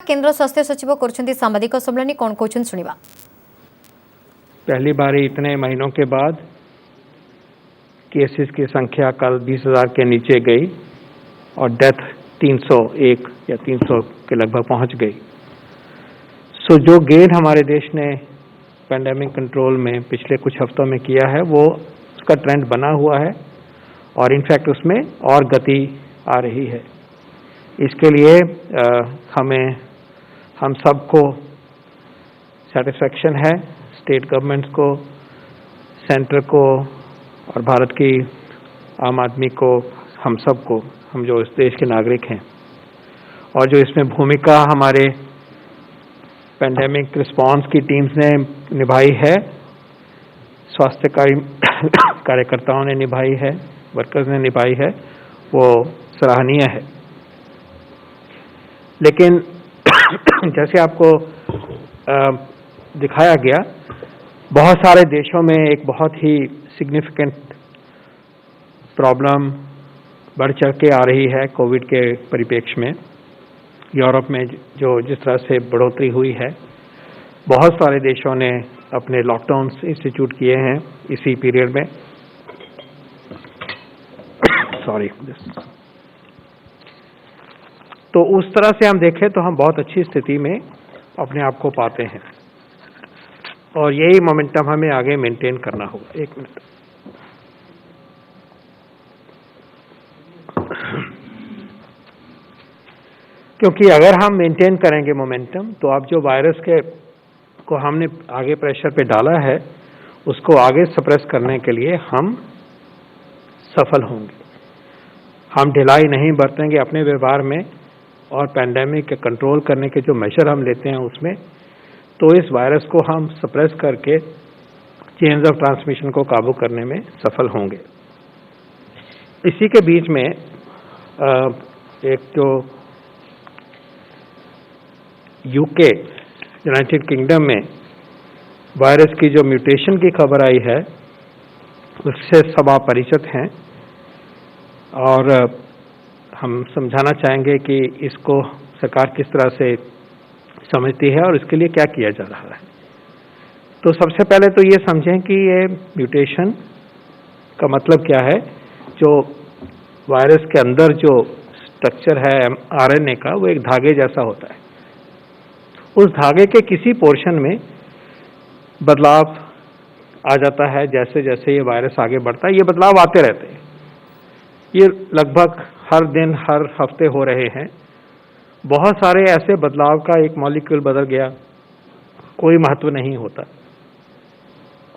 केंद्र स्वास्थ्य सचिव कर सांबादिक सम्मेलन कौन कहते शुणा। पहली बार इतने महीनों के बाद केसेस की संख्या कल 20,000 के नीचे गई और डेथ 301 या 300 के लगभग पहुंच गई। सो जो गेन हमारे देश ने पैंडेमिक कंट्रोल में पिछले कुछ हफ्तों में किया है वो उसका ट्रेंड बना हुआ है और इनफैक्ट उसमें और गति आ रही है। इसके लिए हम सबको सेटिस्फैक्शन है, स्टेट गवर्नमेंट्स को, सेंटर को और भारत की आम आदमी को, हम सबको, हम जो इस देश के नागरिक हैं और जो इसमें भूमिका हमारे पैंडेमिक रिस्पांस की टीम्स ने निभाई है, स्वास्थ्य कार्यकर्ताओं ने निभाई है, वर्कर्स ने निभाई है, वो सराहनीय है। लेकिन जैसे आपको दिखाया गया, बहुत सारे देशों में एक बहुत ही सिग्निफिकेंट प्रॉब्लम बढ़ चढ़ के आ रही है कोविड के परिप्रेक्ष्य में। यूरोप में जो जिस तरह से बढ़ोतरी हुई है, बहुत सारे देशों ने अपने लॉकडाउन इंस्टीट्यूट किए हैं इसी पीरियड में। तो उस तरह से हम देखें तो हम बहुत अच्छी स्थिति में अपने आप को पाते हैं और यही मोमेंटम हमें आगे मेंटेन करना होगा। एक मिनट। क्योंकि अगर हम मेंटेन करेंगे मोमेंटम तो अब जो वायरस को हमने आगे प्रेशर पे डाला है उसको आगे सप्रेस करने के लिए हम सफल होंगे। हम ढिलाई नहीं बरतेंगे अपने व्यवहार में और पैंडेमिक के कंट्रोल करने के जो मेजर हम लेते हैं उसमें, तो इस वायरस को हम सप्रेस करके चेन्स ऑफ ट्रांसमिशन को काबू करने में सफल होंगे। इसी के बीच में एक जो यूके यूनाइटेड किंगडम में वायरस की जो म्यूटेशन की खबर आई है उससे सब आप परिचित हैं और हम समझाना चाहेंगे कि इसको सरकार किस तरह से समझती है और इसके लिए क्या किया जा रहा है। तो सबसे पहले तो ये समझें कि ये म्यूटेशन का मतलब क्या है। जो वायरस के अंदर जो स्ट्रक्चर है आरएनए का, वो एक धागे जैसा होता है। उस धागे के किसी पोर्शन में बदलाव आ जाता है जैसे जैसे ये वायरस आगे बढ़ता है। ये बदलाव आते रहते हैं, ये लगभग हर दिन हर हफ्ते हो रहे हैं। बहुत सारे ऐसे बदलाव का एक मॉलिक्यूल बदल गया, कोई महत्व नहीं होता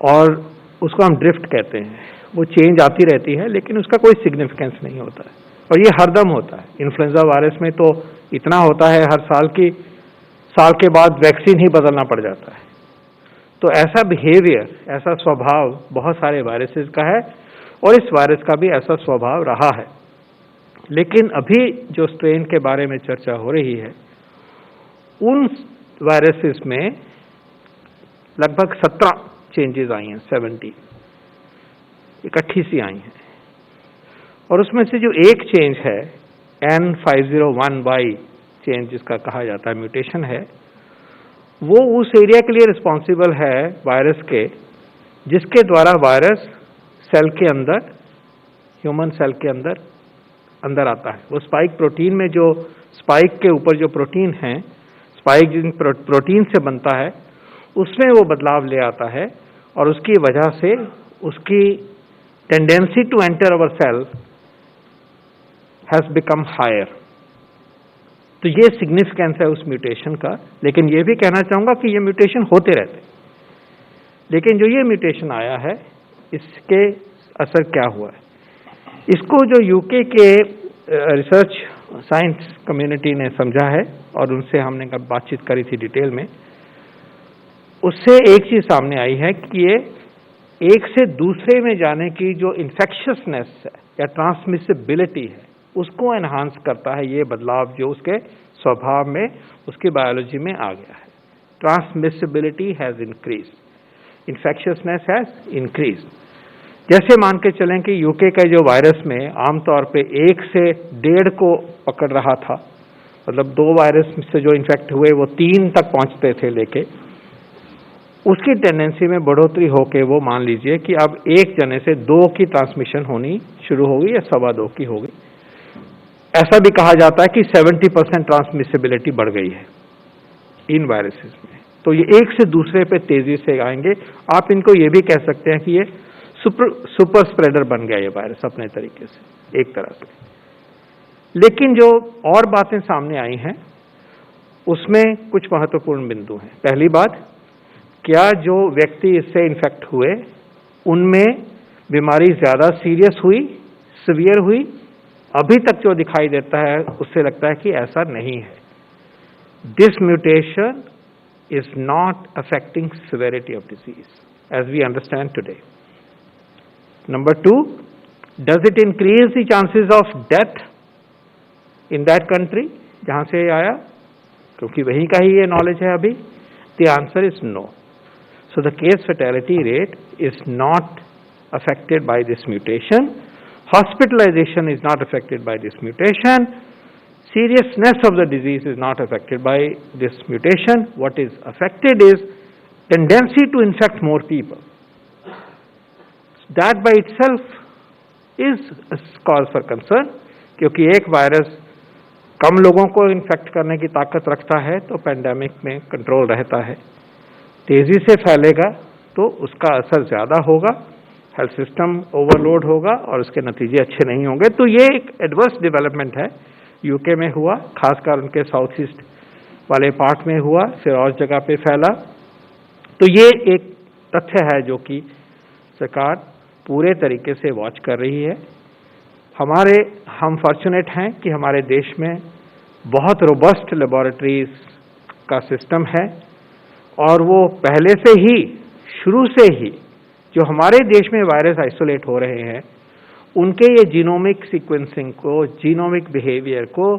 और उसको हम ड्रिफ्ट कहते हैं। वो चेंज आती रहती है लेकिन उसका कोई सिग्निफिकेंस नहीं होता है और ये हरदम होता है। इन्फ्लुएंजा वायरस में तो इतना होता है हर साल के बाद वैक्सीन ही बदलना पड़ जाता है। तो ऐसा बिहेवियर, ऐसा स्वभाव बहुत सारे वायरसेस का है और इस वायरस का भी ऐसा स्वभाव रहा है। लेकिन अभी जो स्ट्रेन के बारे में चर्चा हो रही है, उन वायरसेस में लगभग 17 चेंजेस आई हैं, 70 इकट्ठी सी आई हैं और उसमें से जो एक चेंज है N501Y चेंज जिसका कहा जाता है म्यूटेशन है, वो उस एरिया के लिए रिस्पॉन्सिबल है वायरस के जिसके द्वारा वायरस सेल के अंदर, ह्यूमन सेल के अंदर आता है। वो स्पाइक प्रोटीन में जो स्पाइक के ऊपर जो प्रोटीन है, स्पाइक जिन प्रोटीन से बनता है, उसमें वो बदलाव ले आता है और उसकी वजह से उसकी tendency to enter our cell has become higher. तो ये सिग्निफिकेंस है उस म्यूटेशन का। लेकिन ये भी कहना चाहूंगा कि ये म्यूटेशन होते रहते हैं, लेकिन जो ये म्यूटेशन आया है इसके असर क्या हुआ है, इसको जो यूके के रिसर्च साइंस कम्युनिटी ने समझा है और उनसे हमने बातचीत करी थी डिटेल में, उससे एक चीज सामने आई है कि ये एक से दूसरे में जाने की जो इन्फेक्शियसनेस है या ट्रांसमिसिबिलिटी है उसको एनहांस करता है। ये बदलाव जो उसके स्वभाव में, उसकी बायोलॉजी में आ गया है। Transmissibility has increase, infectiousness has increase. जैसे मान के चलें कि यूके का जो वायरस में आमतौर पे 1 से 1.5 को पकड़ रहा था, मतलब 2 वायरस से जो इन्फेक्ट हुए वो 3 तक पहुंचते थे लेके, उसकी टेंडेंसी में बढ़ोतरी होके वो मान लीजिए कि अब एक जने से 2 की ट्रांसमिशन होनी शुरू हो गई या 2.25 की हो गई। ऐसा भी कहा जाता है कि 70% ट्रांसमिसिबिलिटी बढ़ गई है इन वायरसेस में। तो ये एक से दूसरे पे तेजी से आएंगे। आप इनको ये भी कह सकते हैं कि ये सुपर स्प्रेडर बन गया ये वायरस अपने तरीके से, एक तरह से। लेकिन जो और बातें सामने आई हैं उसमें कुछ महत्वपूर्ण बिंदु हैं। पहली बात, क्या जो व्यक्ति इससे इन्फेक्ट हुए उनमें बीमारी ज्यादा सीरियस हुई, सिवियर हुई? अभी तक जो दिखाई देता है उससे लगता है कि ऐसा नहीं है। This mutation is not affecting severity of disease as we understand today. Number 2, does it increase the chances of death in that country जहां से आया, क्योंकि वहीं का ही ये नॉलेज है अभी? The answer is no. So the case fatality rate is not affected by this mutation. Hospitalization is not affected by this mutation. Seriousness of the disease is not affected by this mutation. What is affected is tendency to infect more people. That by itself is a cause for concern, क्योंकि एक virus कम लोगों को infect करने की ताकत रखता है तो पेंडेमिक में कंट्रोल रहता है। तेजी से फैलेगा तो उसका असर ज्यादा होगा, हेल्थ सिस्टम ओवरलोड होगा और उसके नतीजे अच्छे नहीं होंगे। तो ये एक एडवर्स डेवलपमेंट है, यूके में हुआ, खासकर उनके साउथ ईस्ट वाले पार्ट में हुआ, फिर और जगह पे फैला। तो ये एक तथ्य है जो कि सरकार पूरे तरीके से वॉच कर रही है। हम फॉर्चुनेट हैं कि हमारे देश में बहुत रोबस्ट लेबोरेटरीज का सिस्टम है और वो पहले से ही, शुरू से ही जो हमारे देश में वायरस आइसोलेट हो रहे हैं उनके ये जीनोमिक सीक्वेंसिंग को, जीनोमिक बिहेवियर को,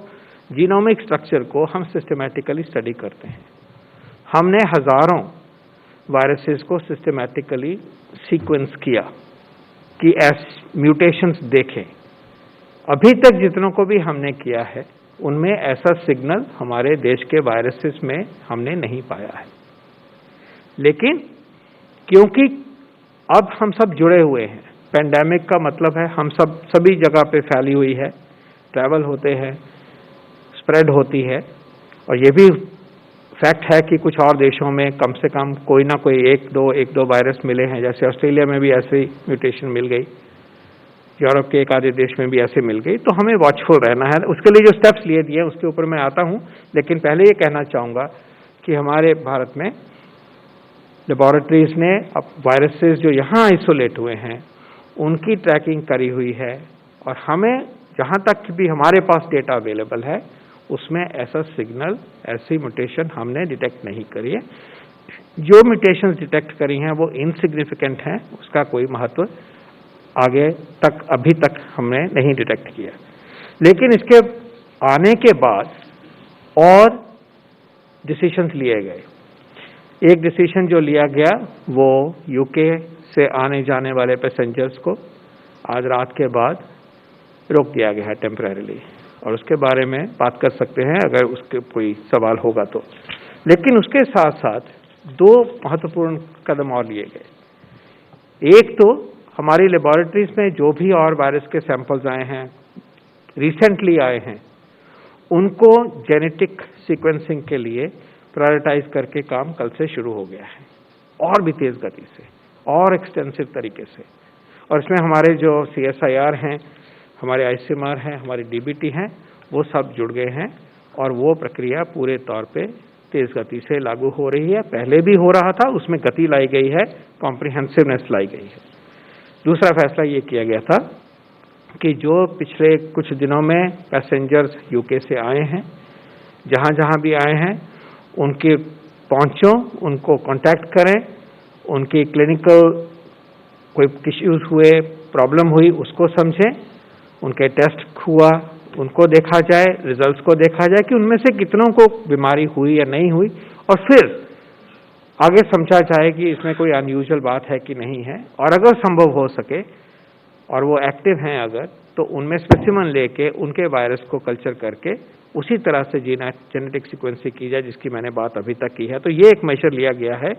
जीनोमिक स्ट्रक्चर को हम सिस्टमैटिकली स्टडी करते हैं। हमने हजारों वायरसेस को सिस्टमैटिकली सीक्वेंस किया कि म्यूटेशंस देखें। अभी तक जितनों को भी हमने किया है उनमें ऐसा सिग्नल हमारे देश के वायरसेस में हमने नहीं पाया है। लेकिन क्योंकि अब हम सब जुड़े हुए हैं, पेंडेमिक का मतलब है हम सभी जगह पे फैली हुई है, ट्रैवल होते हैं, स्प्रेड होती है, और ये भी फैक्ट है कि कुछ और देशों में कम से कम कोई ना कोई एक दो वायरस मिले हैं। जैसे ऑस्ट्रेलिया में भी ऐसी म्यूटेशन मिल गई, यूरोप के एक आधे देश में भी ऐसे मिल गई। तो हमें वॉचफुल रहना है। उसके लिए जो स्टेप्स लिए दिए उसके ऊपर मैं आता हूं, लेकिन पहले ये कहना चाहूँगा कि हमारे भारत में लेबोरेटरीज ने अब वायरसेस जो यहाँ आइसोलेट हुए हैं उनकी ट्रैकिंग करी हुई है, और हमें जहाँ तक भी हमारे पास डेटा अवेलेबल है उसमें ऐसा सिग्नल, ऐसी म्यूटेशन हमने डिटेक्ट नहीं करी है। जो म्यूटेशंस डिटेक्ट करी हैं वो इनसिग्निफिकेंट हैं, उसका कोई महत्व आगे तक अभी तक हमने नहीं डिटेक्ट किया। लेकिन इसके आने के बाद और डिसीजंस लिए गए। एक डिसीजन जो लिया गया वो यूके से आने जाने वाले पैसेंजर्स को आज रात के बाद रोक दिया गया है टेम्परेरीली, और उसके बारे में बात कर सकते हैं अगर उसके कोई सवाल होगा तो। लेकिन उसके साथ साथ 2 महत्वपूर्ण कदम और लिए गए। एक तो हमारी लेबोरेटरीज में जो भी और वायरस के सैंपल्स आए हैं, रिसेंटली आए हैं, उनको जेनेटिक सीक्वेंसिंग के लिए प्रायोरिटाइज करके काम कल से शुरू हो गया है, और भी तेज गति से और एक्सटेंसिव तरीके से। और इसमें हमारे जो CSIR हैं, हमारे ICMR हैं, हमारे DBT हैं, वो सब जुड़ गए हैं, और वो प्रक्रिया पूरे तौर पे तेज गति से लागू हो रही है। पहले भी हो रहा था, उसमें गति लाई गई है, कॉम्प्रिहेंसिवनेस लाई गई है। दूसरा फैसला ये किया गया था कि जो पिछले कुछ दिनों में पैसेंजर्स यूके से आए हैं, जहाँ जहाँ भी आए हैं, उनके पहुँचों, उनको कांटेक्ट करें, उनकी क्लिनिकल कोई इश्यूज हुए, प्रॉब्लम हुई, उसको समझें, उनके टेस्ट हुआ उनको देखा जाए, रिजल्ट्स को देखा जाए कि उनमें से कितनों को बीमारी हुई या नहीं हुई, और फिर आगे समझा जाए कि इसमें कोई अनयूजुअल बात है कि नहीं है। और अगर संभव हो सके और वो एक्टिव हैं अगर, तो उनमें स्पेसिमेन लेके उनके वायरस को कल्चर करके उसी तरह से जेनेटिक सीक्वेंसिंग की जाए जिसकी मैंने बात अभी तक की है। तो ये एक मेजर लिया गया है